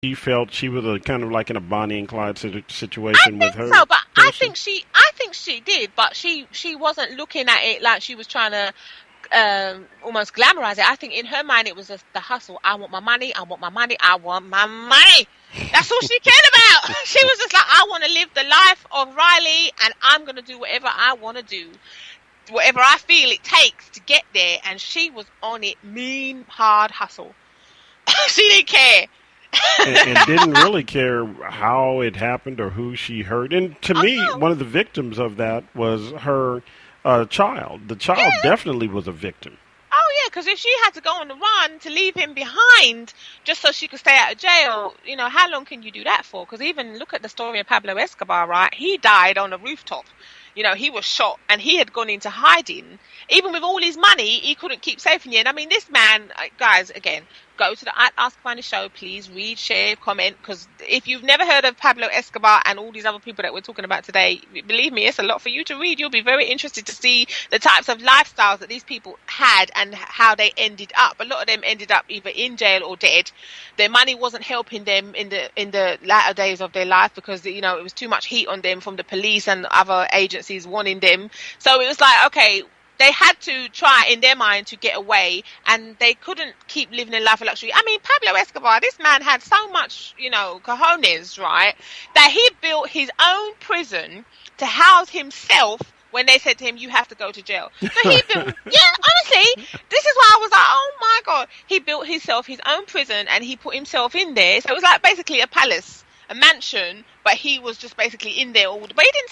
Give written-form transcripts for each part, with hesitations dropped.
She felt she was a kind of like in a Bonnie and Clyde I situation with think her so, but person. I think she did, but she wasn't looking at it like she was trying to almost glamorize it. I think in her mind it was just the hustle. I want my money. I want my money. I want my money. That's all she cared about. She was just like, I want to live the life of Riley, and I'm going to do whatever I want to do, whatever I feel it takes to get there. And she was on it, mean, hard hustle. She didn't care. And didn't really care how it happened or who she hurt. And to me, No. one of the victims of that was her child. The child definitely was a victim. Oh, yeah, because if she had to go on the run to leave him behind just so she could stay out of jail, how long can you do that for? Because even look at the story of Pablo Escobar, right? He died on a rooftop. He was shot and he had gone into hiding. Even with all his money, he couldn't keep safe in the end. I mean, this man, guys, again, go to the Ask Avani Show, please read, share, comment, because if you've never heard of Pablo Escobar and all these other people that we're talking about today, believe me, it's a lot for you to read. You'll be very interested to see the types of lifestyles that these people had and how they ended up. A lot of them ended up either in jail or dead. Their money wasn't helping them in the latter days of their life because, it was too much heat on them from the police and other agencies wanting them. So it was like, okay, they had to try in their mind to get away, and they couldn't keep living a life of luxury. I mean, Pablo Escobar, this man had so much, cojones, right, that he built his own prison to house himself when they said to him, you have to go to jail. So he built, honestly, this is why I was like, oh my God. He built himself his own prison and he put himself in there. So it was like basically a palace, a mansion, but he was just basically in there all the, but he didn't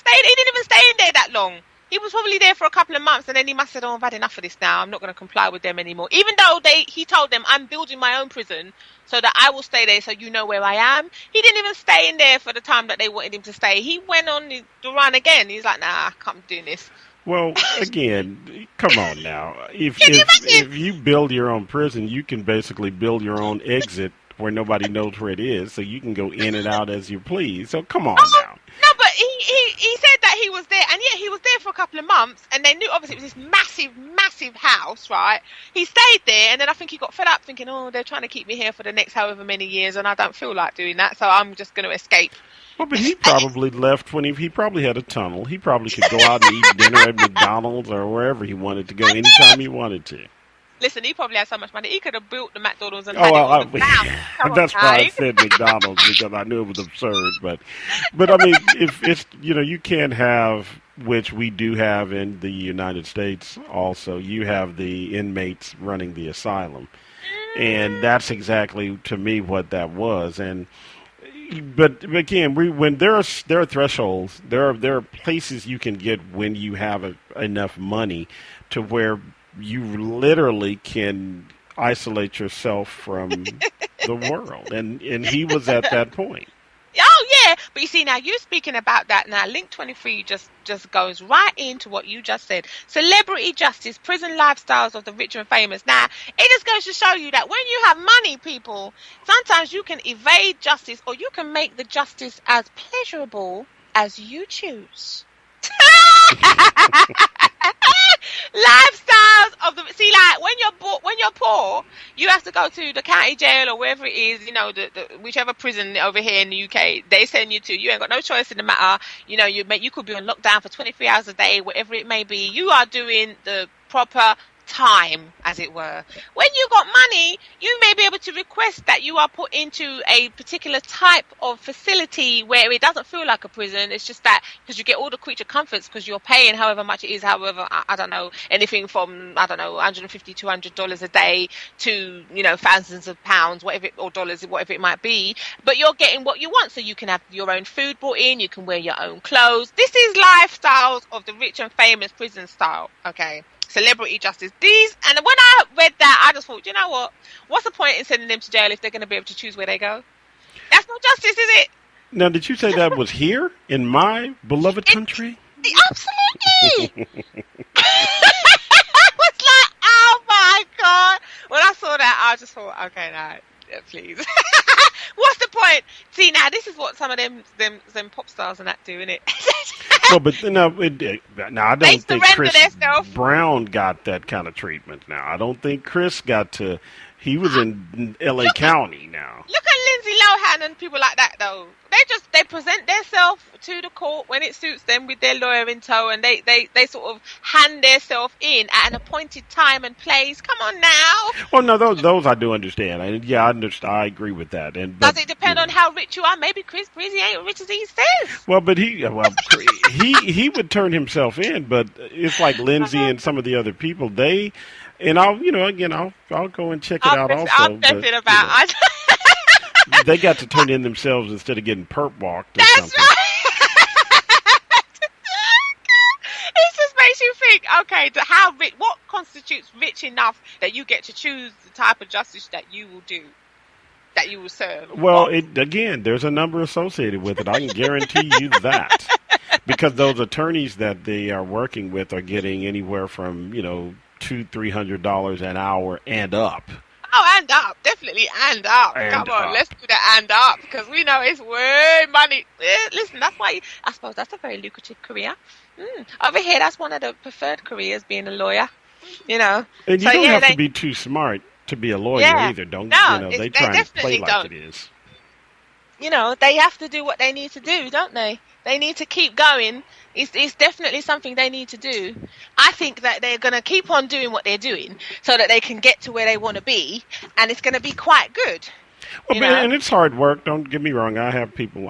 even stay in there that long. He was probably there for a couple of months, and then he must have said, I've had enough of this now. I'm not going to comply with them anymore. Even though he told them, I'm building my own prison so that I will stay there so you know where I am. He didn't even stay in there for the time that they wanted him to stay. He went on the run again. He's like, nah, I can't be doing this. Well, again, come on now. If Can you imagine? if you build your own prison, you can basically build your own exit where nobody knows where it is, so you can go in and out as you please. So come on now. No, but he said that he was there, and yet he was there for a couple of months, and they knew obviously it was this massive house, right? He stayed there, and then I think he got fed up thinking, oh, they're trying to keep me here for the next however many years, and I don't feel like doing that, so I'm just going to escape. Well, but he probably left when he probably had a tunnel. He probably could go out and eat dinner at McDonald's or wherever he wanted to go anytime he wanted to. Listen, he probably had so much money, he could have built the McDonald's and That's why I said McDonald's, because I knew it was absurd. But I mean, if it's, you can't have, which we do have in the United States also, you have the inmates running the asylum. And that's exactly, to me, what that was. But again, when there are thresholds, there are places you can get when you have enough money to where you literally can isolate yourself from the world, and he was at that point. Oh yeah, but you see now you speaking about that now. Link 23 just goes right into what you just said. Celebrity justice, prison lifestyles of the rich and famous. Now it just goes to show you that when you have money, people, sometimes you can evade justice, or you can make the justice as pleasurable as you choose. Lifestyles of the like when you're poor, you have to go to the county jail or wherever it is, the whichever prison over here in the UK they send you to. You ain't got no choice in the matter. You could be on lockdown for 23 hours a day, whatever it may be. You are doing the proper time, as it were. When you got money, you may be able to request that you are put into a particular type of facility where it doesn't feel like a prison. It's just that because you get all the creature comforts because you're paying however much it is, however, I don't know, anything from, I don't know, $150, $200 a day to, thousands of pounds, whatever, or dollars, whatever it might be. But you're getting what you want, so you can have your own food brought in, you can wear your own clothes. This is lifestyles of the rich and famous prison style, okay? Celebrity justice. And when I read that, I just thought, you know what? What's the point in sending them to jail if they're going to be able to choose where they go? That's not justice, is it? Now, did you say that was here in my beloved country? Absolutely. I was like, oh my God. When I saw that, I just thought, okay, no, please. What's the point? See, now this is what some of them pop stars and that do, innit? Well, but no, I don't think Chris themselves. Brown got that kind of treatment. Now, I don't think Chris got to He was in L.A. County now. Look at Lindsay Lohan and people like that, though. They present themselves to the court when it suits them with their lawyer in tow, and they sort of hand themselves in at an appointed time and place. Come on now. Well, no, those I do understand. I agree with that. Does it depend on how rich you are? Maybe Chris Breezy ain't rich as he says. Well, but he would turn himself in, but it's like Lindsay and some of the other people. And I'll go and check it out also. I'm definitely about. They got to turn in themselves instead of getting perp walked or That's something. Right. It just makes you think, okay, how rich? What constitutes rich enough that you get to choose the type of justice that you will do, that you will serve? Well, again, there's a number associated with it. I can guarantee you that, because those attorneys that they are working with are getting anywhere from $200-300 an hour and up. Oh, and up. Definitely and up. Come on, let's do the and up, because we know it's way money. Listen, that's why I suppose that's a very lucrative career. Over here, that's one of the preferred careers, being a lawyer. And you don't have to be too smart to be a lawyer either. They try and play like it is. They have to do what they need to do, don't they? They need to keep going. It's definitely something they need to do. I think that they're going to keep on doing what they're doing so that they can get to where they want to be, and it's going to be quite good. Well, and it's hard work. Don't get me wrong. I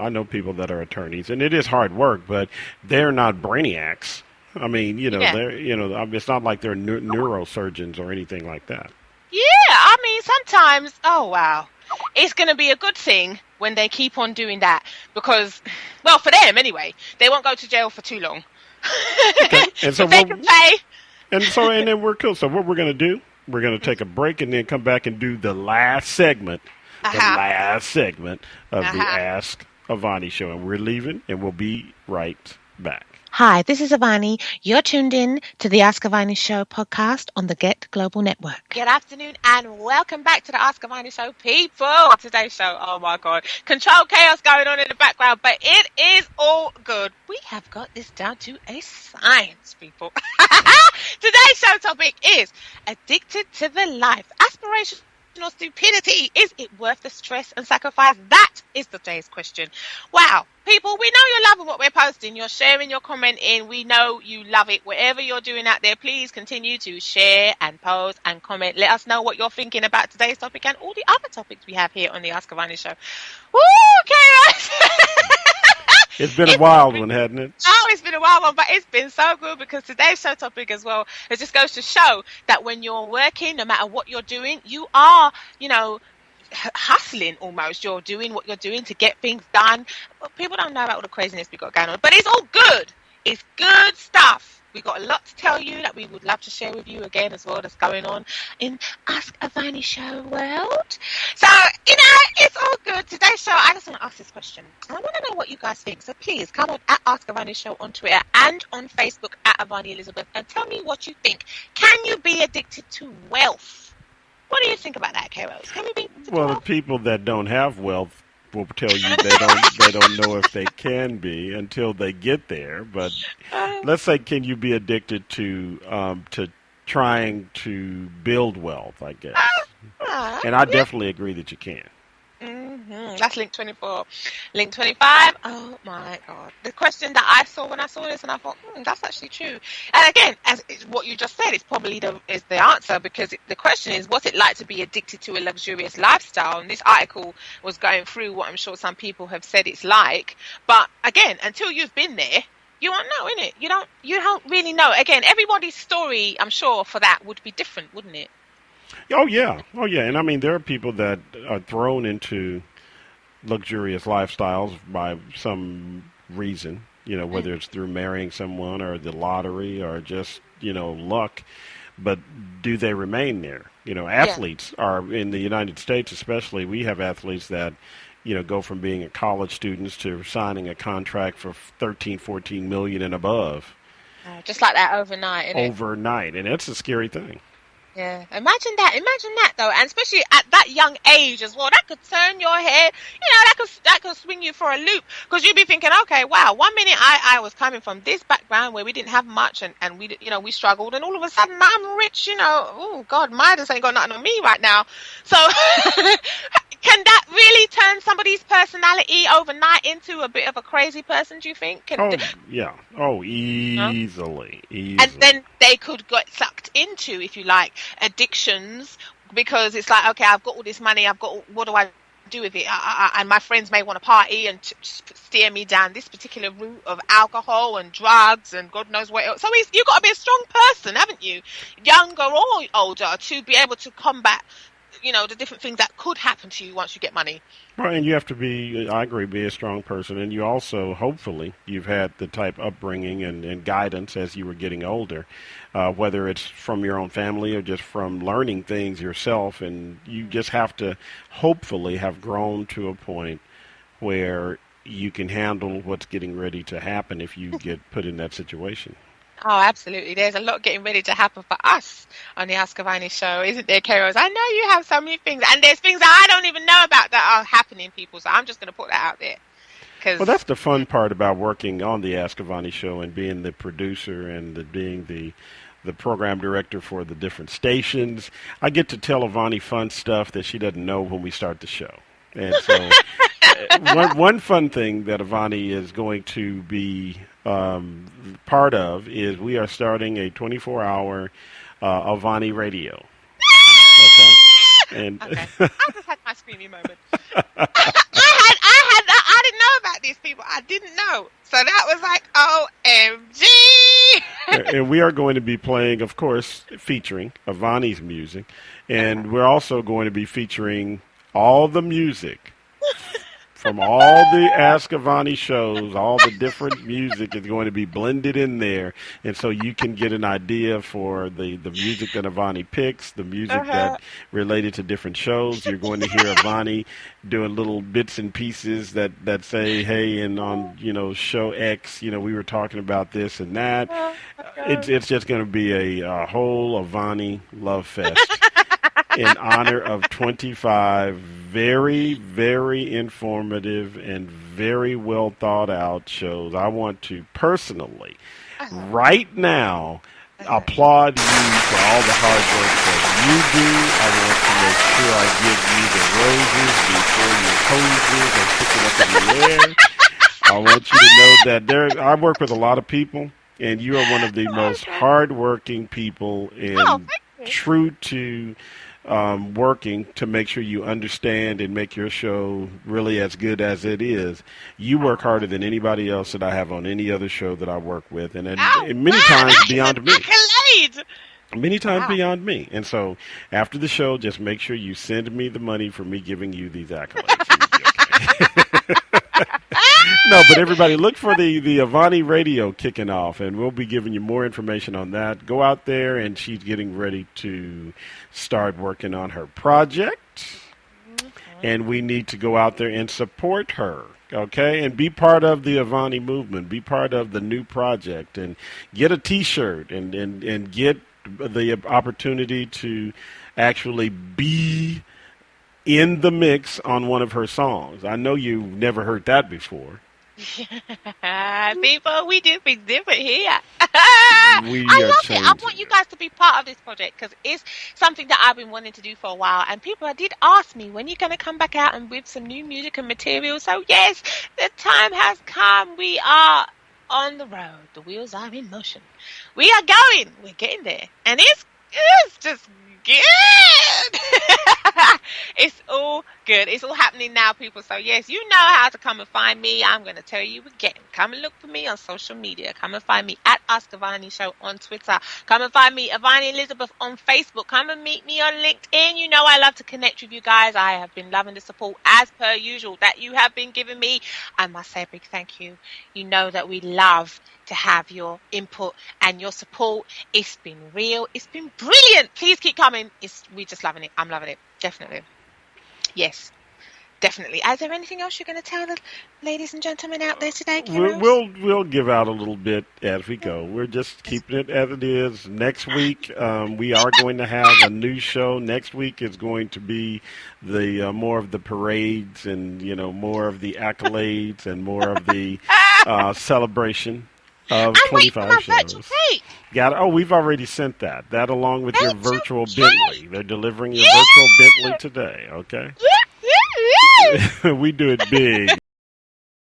know people that are attorneys, and it is hard work, but they're not brainiacs. I mean, they're, it's not like they're neurosurgeons or anything like that. Yeah, I mean, sometimes, oh, wow. It's going to be a good thing when they keep on doing that because, well, for them anyway, they won't go to jail for too long. Okay. And so they can pay. And then we're cool. So what we're going to do, we're going to take a break and then come back and do the last segment, of the Ask Avani Show. And we're leaving, and we'll be right back. Hi, this is Avani. You're tuned in to the Ask Avani Show podcast on the Get Global Network. Good afternoon and welcome back to the Ask Avani Show, people. Today's show, oh my God, control chaos going on in the background, but it is all good. We have got this down to a science, people. Today's show topic is addicted to the life. Aspiration or stupidity? Is it worth the stress and sacrifice? That is today's question. Wow, people, we know you're loving what we're posting. You're sharing, you're commenting. We know you love it. Whatever you're doing out there, please continue to share and post and comment. Let us know what you're thinking about today's topic and all the other topics we have here on the Ask Avani Show. Woo, chaos! It's been a wild one, hasn't it? Oh, it's been a wild one, but it's been so good because today's show topic as well, it just goes to show that when you're working, no matter what you're doing, you are, hustling almost. You're doing what you're doing to get things done. But people don't know about all the craziness we got going on, but it's all good. It's good stuff. We've got a lot to tell you that we would love to share with you again as well that's going on in Ask Avani Show world. So, it's all good. Today's show, I just want to ask this question. I want to know what you guys think. So please come on at Ask Avani Show on Twitter and on Facebook at Avani Elizabeth and tell me what you think. Can you be addicted to wealth? What do you think about that, Carol? Can you be addicted to wealth? The people that don't have wealth will tell you they don't know if they can be until they get there. But let's say, can you be addicted to trying to build wealth? I guess, and I definitely agree that you can. That's link 24. Link 25. Oh my God. The question that I saw when I saw this, and I thought, that's actually true. And again, as what you just said, it's probably the answer, because the question is, what's it like to be addicted to a luxurious lifestyle? And this article was going through what I'm sure some people have said it's like. But again, until you've been there, you won't know, innit? You don't really know. Again, everybody's story, I'm sure, for that would be different, wouldn't it? Oh yeah. And I mean, there are people that are thrown into luxurious lifestyles by some reason, whether it's through marrying someone or the lottery or just, luck. But do they remain there? Athletes are in the United States, especially. We have athletes that, go from being college students to signing a contract for 13, 14 million and above. Just like that overnight, isn't it? Overnight. And that's a scary thing. Yeah, imagine that though, and especially at that young age as well. That could turn your head, that could swing you for a loop, because you'd be thinking, okay, wow, 1 minute I was coming from this background where we didn't have much, and we struggled, and all of a sudden I'm rich, oh God, Midas ain't got nothing on me right now. So can that really turn somebody's personality overnight into a bit of a crazy person, do you think? Yeah. Oh, easily. And then they could get sucked into, if you like, addictions, because it's like, okay, I've got all this money, what do I do with it? And my friends may want to party and steer me down this particular route of alcohol and drugs and God knows what else. So you've got to be a strong person, haven't you, younger or older, to be able to combat the different things that could happen to you once you get money. Well, and you have to be a strong person. And you also, hopefully, you've had the type upbringing and guidance as you were getting older, whether it's from your own family or just from learning things yourself. And you just have to hopefully have grown to a point where you can handle what's getting ready to happen if you get put in that situation. Oh, absolutely. There's a lot getting ready to happen for us on the Ask Avani show, isn't there, Kairos? I know you have so many things, and there's things that I don't even know about that are happening, people, so I'm just going to put that out there. Well, that's the fun part about working on the Ask Avani show and being the producer and being the program director for the different stations. I get to tell Avani fun stuff that she doesn't know when we start the show. And so one fun thing that Avani is going to be part of is we are starting a 24-hour Avani radio. Okay. And okay. I just had my screaming moment. I didn't know about these people. I didn't know. So that was like, OMG. And we are going to be playing, of course, featuring Avani's music. And we're also going to be featuring all the music from all the Ask Avani shows. All the different music is going to be blended in there, and so you can get an idea for the music that Avani picks, the music that related to different shows. You're going to hear Avani doing little bits and pieces that say, hey, and on show X, we were talking about this and that. It's just going to be a whole Avani love fest. In honor of 25 very, very informative and very well thought out shows. I want to personally, right now, applaud you for all the hard work that you do. I want to make sure I give you the roses before your posies are sticking up in the air. I want you to know that I work with a lot of people, and you are one of the most hardworking people and true to working to make sure you understand and make your show really as good as it is. You work harder than anybody else that I have on any other show that I work with, and many times beyond me. Many times beyond me. And so after the show, just make sure you send me the money for me giving you these accolades. No, but everybody, look for the Avani Radio kicking off, and we'll be giving you more information on that. Go out there, and she's getting ready to start working on her project, and we need to go out there and support her, okay, and be part of the Avani movement, be part of the new project, and get a T-shirt, and get the opportunity to actually be in the mix on one of her songs. I know you've never heard that before. People, we do things different here. I love it. I want you guys to be part of this project because it's something that I've been wanting to do for a while. And people did ask me, when are you going to come back out and with some new music and material? So yes, the time has come. We are on the road. The wheels are in motion. We are going. We're getting there. And it's just good. It's all good. It's all happening now, people. So yes, you know how to come and find me. I'm going to tell you again. Come and look for me on social media. Come and find me at Ask Avani Show on Twitter. Come and find me, Avani Elizabeth, on Facebook. Come and meet me on LinkedIn. You know I love to connect with you guys. I have been loving the support as per usual that you have been giving me. I must say a big thank you. You know that we love to have your input and your support. It's been real. It's been brilliant. Please keep coming. We're just loving it. I'm loving it. Definitely. Yes. Definitely. Is there anything else you're going to tell the ladies and gentlemen out there today, Kim? We'll give out a little bit as we go. We're just keeping it as it is. Next week, we are going to have a new show. Next week is going to be the more of the parades and more of the accolades and more of the celebration of 25 shows. We've already sent that. That along with your virtual Bentley. They're delivering your virtual Bentley today. Okay. We do it big.